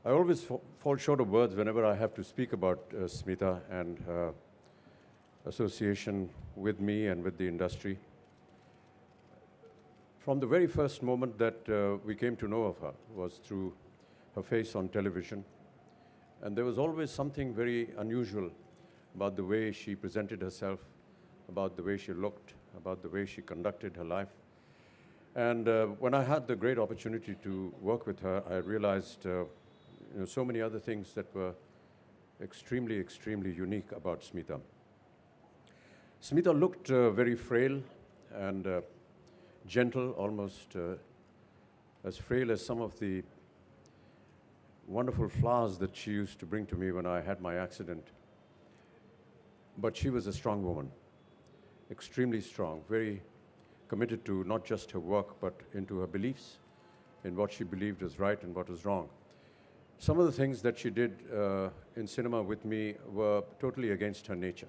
I always fall short of words whenever I have to speak about Smita and her association with me and with the industry. From the very first moment that we came to know of her was through her face on television. And there was always something very unusual about the way she presented herself, about the way she looked, about the way she conducted her life. And when I had the great opportunity to work with her, I realized so many other things that were extremely, extremely unique about Smita. Smita looked very frail and gentle, almost as frail as some of the wonderful flowers that she used to bring to me when I had my accident. But she was a strong woman, extremely strong, very committed to not just her work, but into her beliefs, in what she believed was right and what was wrong. Some of the things that she did in cinema with me were totally against her nature,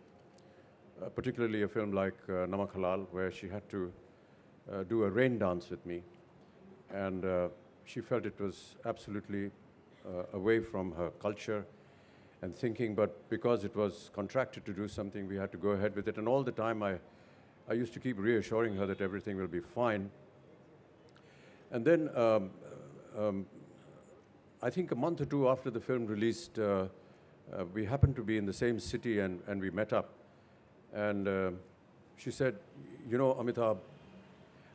particularly a film like Namak Halal, where she had to do a rain dance with me. And she felt it was absolutely away from her culture and thinking, but because it was contracted to do something, we had to go ahead with it. And all the time, I used to keep reassuring her that everything will be fine. And then, I think a month or two after the film released, we happened to be in the same city and we met up. And she said, you know, Amitabh,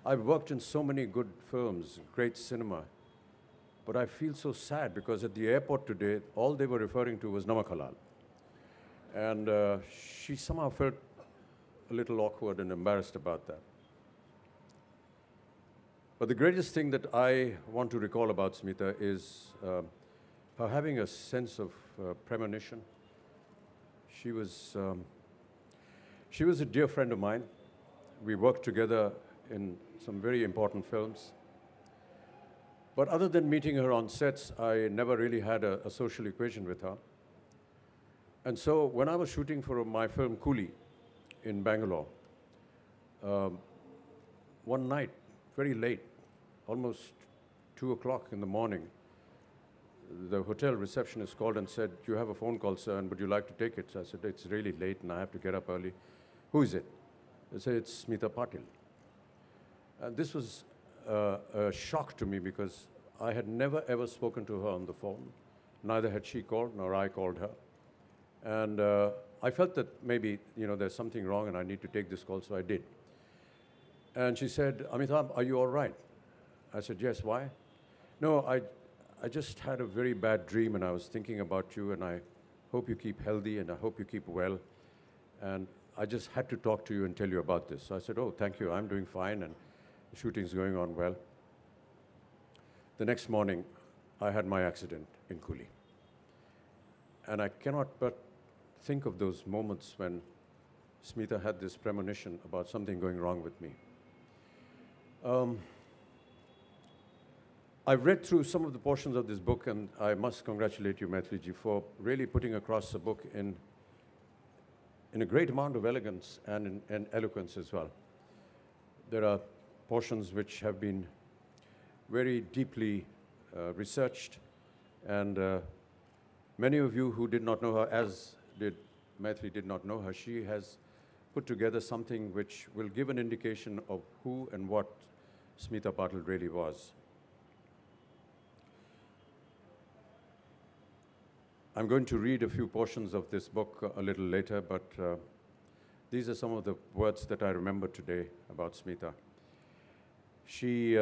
I've worked in so many good films, great cinema, but I feel so sad because at the airport today, all they were referring to was Namak Halal. And she somehow felt a little awkward and embarrassed about that. But the greatest thing that I want to recall about Smita is her having a sense of premonition. She was a dear friend of mine. We worked together in some very important films. But other than meeting her on sets, I never really had a social equation with her. And so when I was shooting for my film Coolie in Bangalore, one night, very late, almost 2 o'clock in the morning, the hotel receptionist called and said, you have a phone call, sir, and would you like to take it? So I said, it's really late and I have to get up early. Who is it? They said, it's Smita Patil. And this was a shock to me because I had never ever spoken to her on the phone. Neither had she called nor I called her. And I felt that maybe, there's something wrong and I need to take this call, so I did. And she said, Amitabh, are you all right? I said, yes, why? No, I just had a very bad dream and I was thinking about you and I hope you keep healthy and I hope you keep well. And I just had to talk to you and tell you about this. So I said, oh, thank you, I'm doing fine and the shooting's going on well. The next morning, I had my accident in Coolie. And I cannot but think of those moments when Smita had this premonition about something going wrong with me. I've read through some of the portions of this book, and I must congratulate you, Maithili ji, for really putting across the book in a great amount of elegance and eloquence as well. There are portions which have been very deeply researched, and many of you who did not know her, as did Maithili did not know her, she has put together something which will give an indication of who and what Smita Patil really was. I'm going to read a few portions of this book a little later, but these are some of the words that I remember today about Smita. She